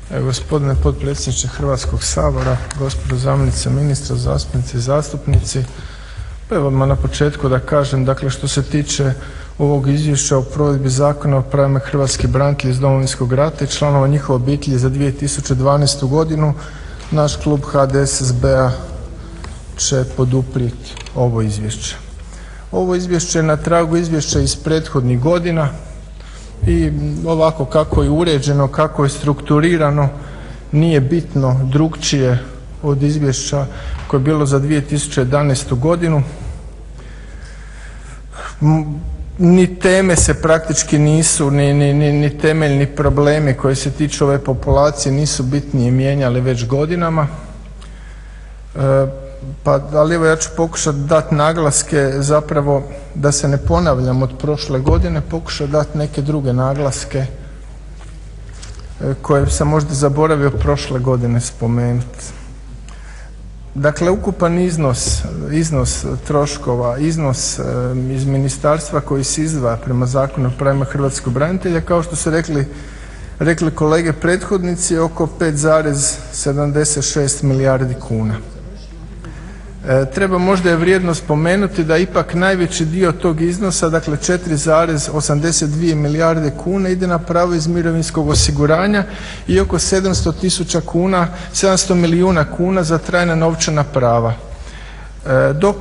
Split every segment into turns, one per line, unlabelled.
Gospodine potpredsjedniče Hrvatskog sabora, gospođo zamjenice ministra, zastupnice i zastupnici. Pa evo odmah na početku da kažem, dakle što se tiče ovog izvješća o provedbi Zakona o pravima hrvatskih branitelja iz Domovinskog rata i članova njihove obitelji za 2012. godinu, naš klub HDSSB-a će poduprijeti ovo izvješće. Ovo izvješće je na tragu izvješća iz prethodnih godina i ovako kako je uređeno, kako je strukturirano nije bitno drukčije od izvješća koje je bilo za 2011. godinu. Ni teme se praktički nisu, ni temeljni problemi koji se tiču ove populacije nisu bitnije mijenjali već godinama. Ali evo ja ću pokušati dati naglaske, zapravo da se ne ponavljam od prošle godine, pokušati dati neke druge naglaske koje sam možda zaboravio prošle godine spomenuti. Dakle, ukupan iznos troškova, iznos iz ministarstva koji se izdvaja prema Zakonu o pravima hrvatskih branitelja, kao što su rekli kolege prethodnici, oko 5,76 milijardi kuna. Treba možda je vrijedno spomenuti da ipak najveći dio tog iznosa, dakle 4,82 milijarde kuna ide na pravo iz mirovinskog osiguranja i oko 700 milijuna kuna za trajna novčana prava. Dok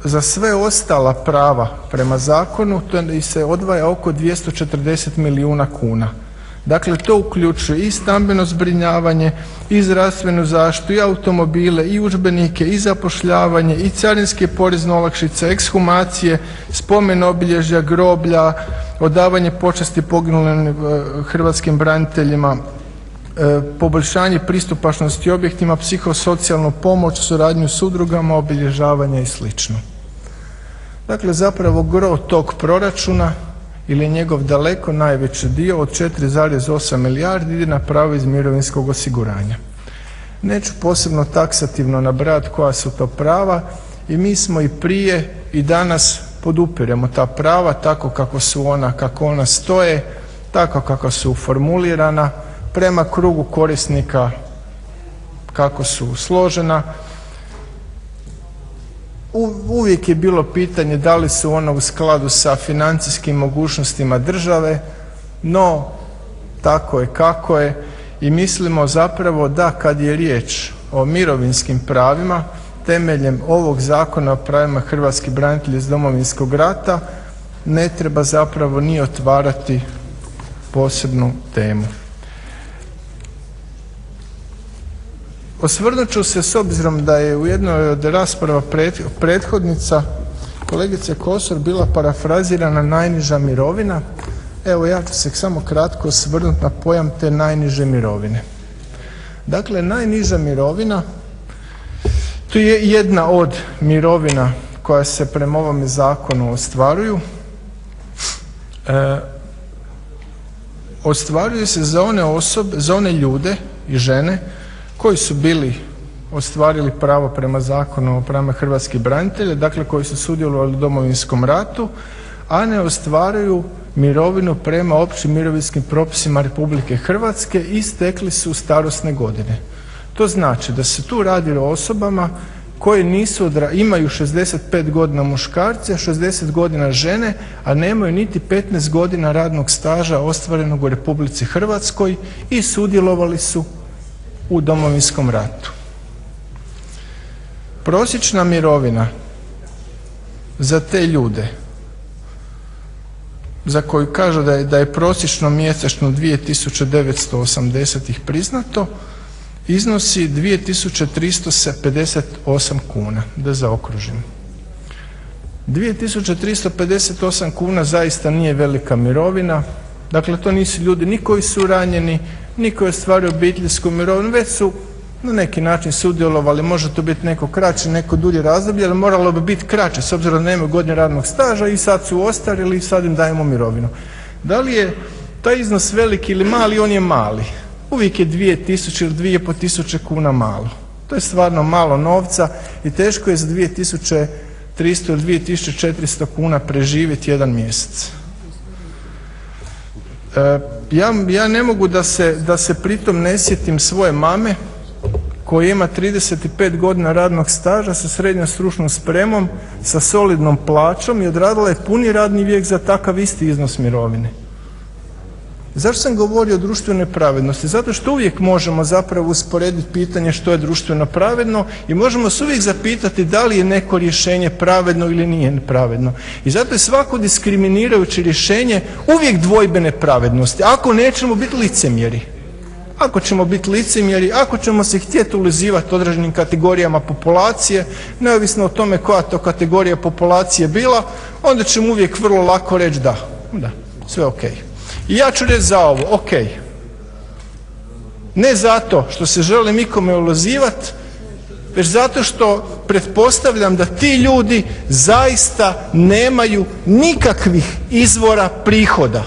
za sve ostala prava prema zakonu to se odvaja oko 240 milijuna kuna. Dakle, to uključuje i stambeno zbrinjavanje, i zdravstvenu zaštitu, i automobile, i udžbenike, i zapošljavanje, i carinske porezne olakšice, ekshumacije, spomen obilježja, groblja, odavanje počasti poginulim hrvatskim braniteljima, poboljšanje pristupačnosti objektima, psihosocijalnu pomoć, suradnju s udrugama, obilježavanje i slično. Dakle, zapravo gro tog proračuna ili njegov daleko najveći dio od 4,8 milijardi ide na pravo iz mirovinskog osiguranja. Neću posebno taksativno nabrajati koja su to prava i mi smo i prije i danas podupiremo ta prava tako kako ona stoje, tako kako su formulirana, prema krugu korisnika kako su složena. Uvijek je bilo pitanje da li su ona u skladu sa financijskim mogućnostima države, no tako je kako je i mislimo zapravo da kad je riječ o mirovinskim pravima temeljem ovog Zakona o pravima hrvatskih branitelja iz Domovinskog rata ne treba zapravo ni otvarati posebnu temu. Osvrnut ću se, s obzirom da je u jednoj od rasprava prethodnica kolegice Kosor bila parafrazirana najniža mirovina, evo ja ću se samo kratko osvrnuti na pojam te najniže mirovine. Dakle, najniža mirovina to je jedna od mirovina koja se prema ovome zakonu ostvaruju. Ostvaruju se za one osobe, za one ljude i žene koji su ostvarili pravo prema Zakonu o pravima hrvatskih branitelja, dakle koji su sudjelovali u Domovinskom ratu, a ne ostvaruju mirovinu prema općim mirovinskim propisima Republike Hrvatske i stekli su starosne godine. To znači da se tu radi o osobama koje imaju 65 godina muškarci, a 60 godina žene, a nemaju niti 15 godina radnog staža ostvarenog u Republici Hrvatskoj i sudjelovali su u Domovinskom ratu. Prosječna mirovina za te ljude za koju kažu da je prosječno mjesečno 2980 ih priznato iznosi 2358 kuna, da zaokružim. 2358 kuna zaista nije velika mirovina, dakle to nisu ljudi ni koji su ranjeni, ni koji ostvaruju obiteljsku mirovinu, već su na neki način sudjelovali, može to biti neko kraće, neko dulje razdoblje, ali moralo bi biti kraće s obzirom da nemaju godine radnog staža i sad su ostarili i sad im dajemo mirovinu. Da li je taj iznos veliki ili mali? On je mali. Uvijek je 2000 ili 2500 kuna malo. To je stvarno malo novca i teško je za 2300 ili 2400 kuna preživjeti jedan mjesec. Ja ne mogu da se pritom ne sjetim svoje mame koja ima 35 godina radnog staža sa srednjom stručnom spremom, sa solidnom plaćom i odradila je puni radni vijek za takav isti iznos mirovine. Zašto sam govorio o društvenoj pravednosti? Zato što uvijek možemo zapravo usporediti pitanje što je društveno pravedno i možemo se uvijek zapitati da li je neko rješenje pravedno ili nije pravedno. I zato je svako diskriminirajuće rješenje uvijek dvojbene pravednosti, ako nećemo biti licemjeri. Ako ćemo biti licemjeri, ako ćemo se htjeti ulizivati određenim kategorijama populacije, neovisno o tome koja to kategorija populacije bila, onda ćemo uvijek vrlo lako reći da, sve ok. I ja ću reći za ovo, ok. Ne zato što se želim ikome ulizivati, već zato što pretpostavljam da ti ljudi zaista nemaju nikakvih izvora prihoda.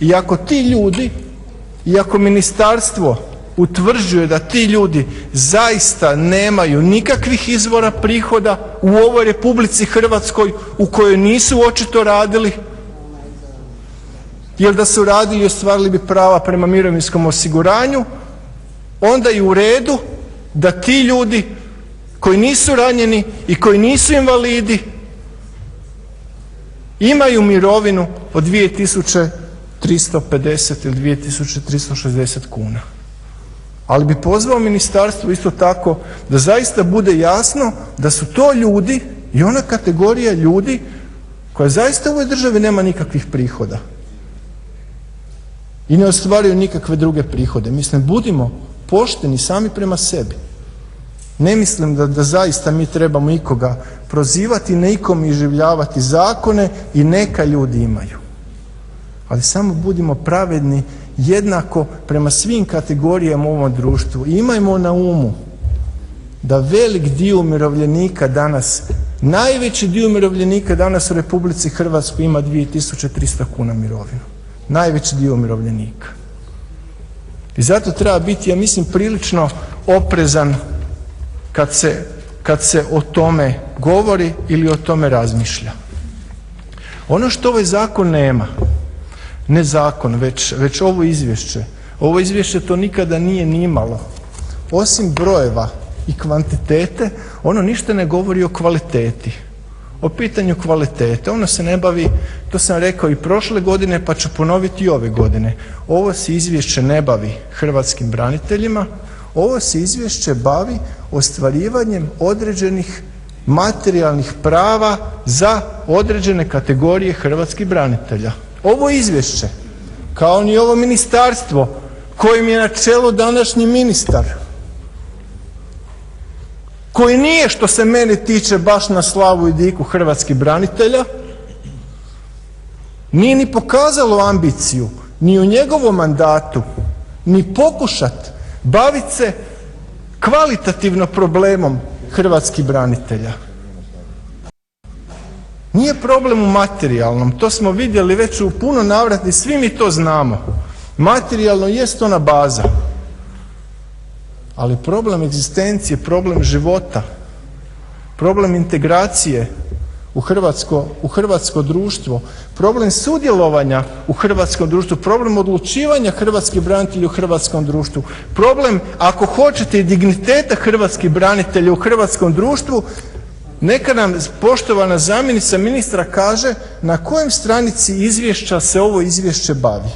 I ako ti ljudi, i ako ministarstvo utvrđuje da ti ljudi zaista nemaju nikakvih izvora prihoda u ovoj Republici Hrvatskoj u kojoj nisu očito radili, jer da su radili ostvarili bi prava prema mirovinskom osiguranju, onda je u redu da ti ljudi koji nisu ranjeni i koji nisu invalidi imaju mirovinu od 2350 ili 2360 kuna. Ali bi pozvao ministarstvo isto tako da zaista bude jasno da su to ljudi i ona kategorija ljudi koja zaista u ovoj državi nema nikakvih prihoda i ne ostvaruju nikakve druge prihode. Mislim, budimo pošteni sami prema sebi. Ne mislim da zaista mi trebamo ikoga prozivati, ne ikom iživljavati zakone i neka ljudi imaju. Ali samo budimo pravedni jednako prema svim kategorijama u ovom društvu. I imajmo na umu da velik dio umirovljenika danas, najveći dio umirovljenika danas u Republici Hrvatskoj ima 2300 kuna mirovinu. Najveći dio umirovljenika. I zato treba biti, ja mislim, prilično oprezan kad se o tome govori ili o tome razmišlja. Ono što ovaj zakon nema, ne zakon, već ovo izvješće. Ovo izvješće to nikada nije ni imalo. Osim brojeva i kvantitete, ono ništa ne govori o kvaliteti. O pitanju kvalitete. Ono se ne bavi, to sam rekao i prošle godine pa ću ponoviti i ove godine. Ovo se izvješće ne bavi hrvatskim braniteljima, ovo se izvješće bavi ostvarivanjem određenih materijalnih prava za određene kategorije hrvatskih branitelja. Ovo izvješće, kao ni ovo ministarstvo kojim je na čelu današnji ministar, koji nije što se mene tiče baš na slavu i diku hrvatskih branitelja, nije ni pokazalo ambiciju ni u njegovom mandatu ni pokušat bavit se kvalitativno problemom hrvatskih branitelja. Nije problem u materijalnom, to smo vidjeli već u puno navrata i svi mi to znamo. Materijalno jest ona baza, ali problem egzistencije, problem života, problem integracije u hrvatsko društvo, problem sudjelovanja u hrvatskom društvu, problem odlučivanja hrvatskih branitelja u hrvatskom društvu, problem, ako hoćete, i digniteta hrvatskih branitelja u hrvatskom društvu. Neka nam poštovana zamjenica ministra kaže na kojoj stranici izvješća se ovo izvješće bavi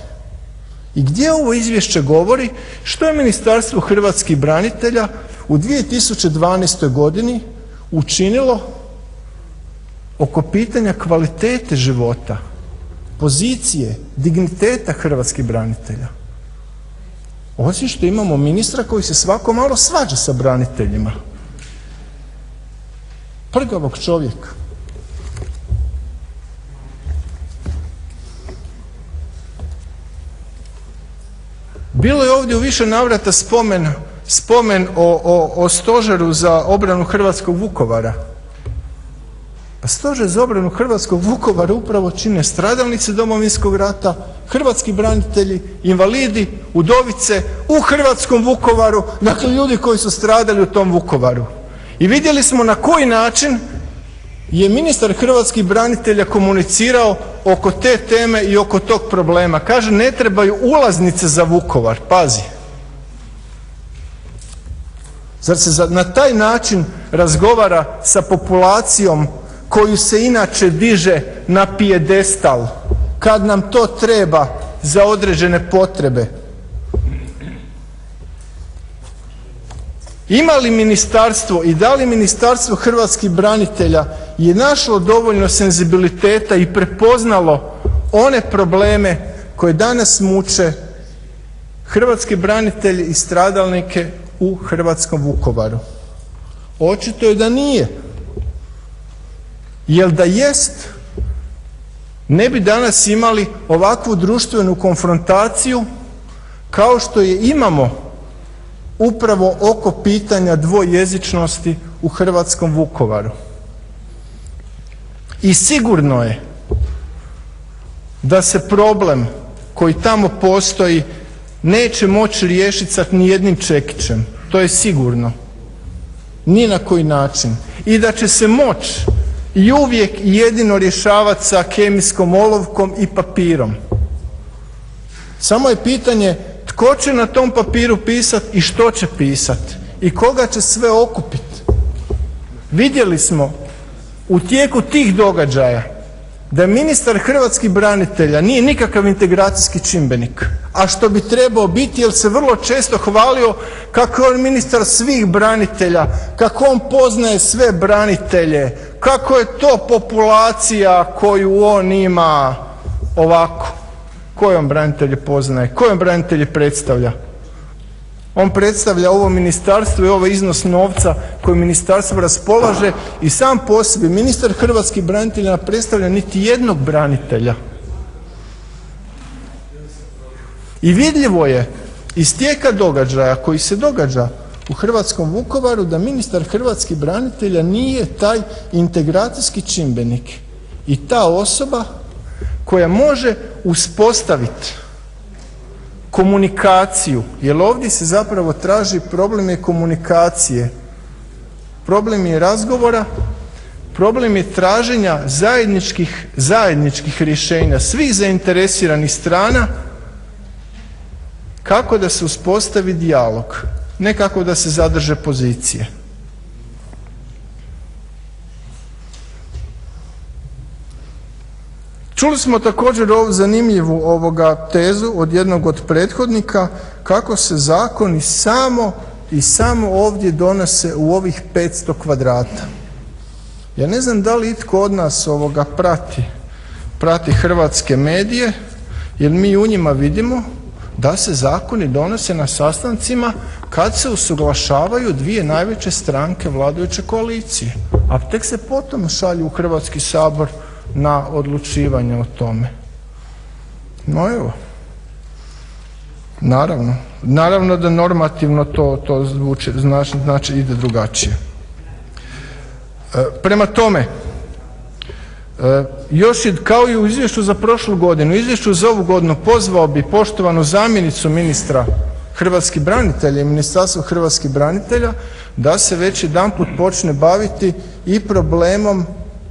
i gdje ovo izvješće govori što je Ministarstvo hrvatskih branitelja u 2012. godini učinilo oko pitanja kvalitete života, pozicije, digniteta hrvatskih branitelja. Osim što imamo ministra koji se svako malo svađa sa braniteljima. Prgavog čovjeka. Bilo je ovdje u više navrata spomen o stožeru za obranu hrvatskog Vukovara. Pa stožer za obranu hrvatskog Vukovara upravo čine stradalnici Domovinskog rata, hrvatski branitelji, invalidi, udovice u hrvatskom Vukovaru, dakle ljudi koji su stradali u tom Vukovaru. I vidjeli smo na koji način je ministar hrvatskih branitelja komunicirao oko te teme i oko tog problema. Kaže ne trebaju ulaznice za Vukovar, pazi. Zar se na taj način razgovara sa populacijom koju se inače diže na pijedestal kad nam to treba za određene potrebe? Ima li ministarstvo i da li Ministarstvo hrvatskih branitelja je našlo dovoljno senzibiliteta i prepoznalo one probleme koje danas muče hrvatske branitelje i stradalnike u hrvatskom Vukovaru? Očito je da nije. Jer da jest, ne bi danas imali ovakvu društvenu konfrontaciju kao što je imamo upravo oko pitanja dvojezičnosti u hrvatskom Vukovaru. I sigurno je da se problem koji tamo postoji neće moći riješiti sa nijednim čekićem, to je sigurno, ni na koji način. I da će se moći i uvijek i jedino rješavati sa kemijskom olovkom i papirom. Samo je pitanje tko će na tom papiru pisati i što će pisati i koga će sve okupiti. Vidjeli smo u tijeku tih događaja da ministar hrvatskih branitelja nije nikakav integracijski čimbenik, a što bi trebao biti jer se vrlo često hvalio kako je on ministar svih branitelja, kako on poznaje sve branitelje, kako je to populacija koju on ima ovako. Koje on branitelje poznaje, koje on branitelje predstavlja? On predstavlja ovo ministarstvo i ovaj iznos novca koji ministarstvo raspolaže i sam po sebi ministar hrvatskih branitelja ne predstavlja niti jednog branitelja. I vidljivo je iz tijeka događaja koji se događa u hrvatskom Vukovaru da ministar hrvatskih branitelja nije taj integracijski čimbenik i ta osoba koja može uspostaviti komunikaciju, jer ovdje se zapravo traži, problem je komunikacije, problem je razgovora, problem je traženja zajedničkih rješenja svih zainteresiranih strana kako da se uspostavi dijalog, ne kako da se zadrže pozicije. Čuli smo također ovu zanimljivu tezu od jednog od prethodnika kako se zakoni samo ovdje donose u ovih 500 kvadrata. Ja ne znam da li itko od nas prati hrvatske medije jer mi u njima vidimo da se zakoni donose na sastancima kad se usuglašavaju dvije najveće stranke vladajuće koalicije, a tek se potom šalju u Hrvatski sabor na odlučivanje o tome. No evo, naravno da normativno to zvuči, znači ide drugačije. Prema tome, još je kao i u izvješću za prošlu godinu, u izvješću za ovu godinu pozvao bi poštovanu zamjenicu ministra hrvatskih branitelja i Ministarstvo hrvatskih branitelja da se već jedanput počne baviti i problemom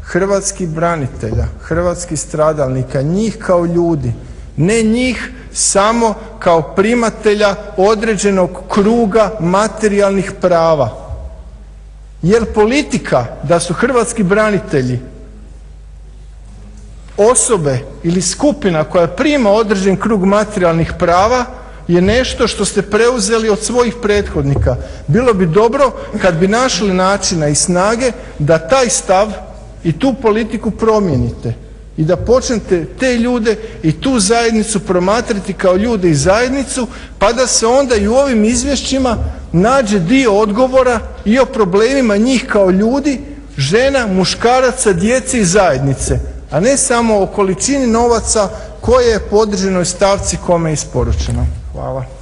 hrvatskih branitelja, hrvatskih stradalnika, njih kao ljudi, ne njih samo kao primatelja određenog kruga materijalnih prava. Jer politika da su hrvatski branitelji osobe ili skupina koja prima određen krug materijalnih prava je nešto što ste preuzeli od svojih prethodnika. Bilo bi dobro kad bi našli načina i snage da taj stav i tu politiku promijenite i da počnete te ljude i tu zajednicu promatrati kao ljude i zajednicu pa da se onda i u ovim izvješćima nađe dio odgovora i o problemima njih kao ljudi, žena, muškaraca, djece i zajednice, a ne samo o količini novaca koje je po određenoj stavci kome isporučeno. Hvala.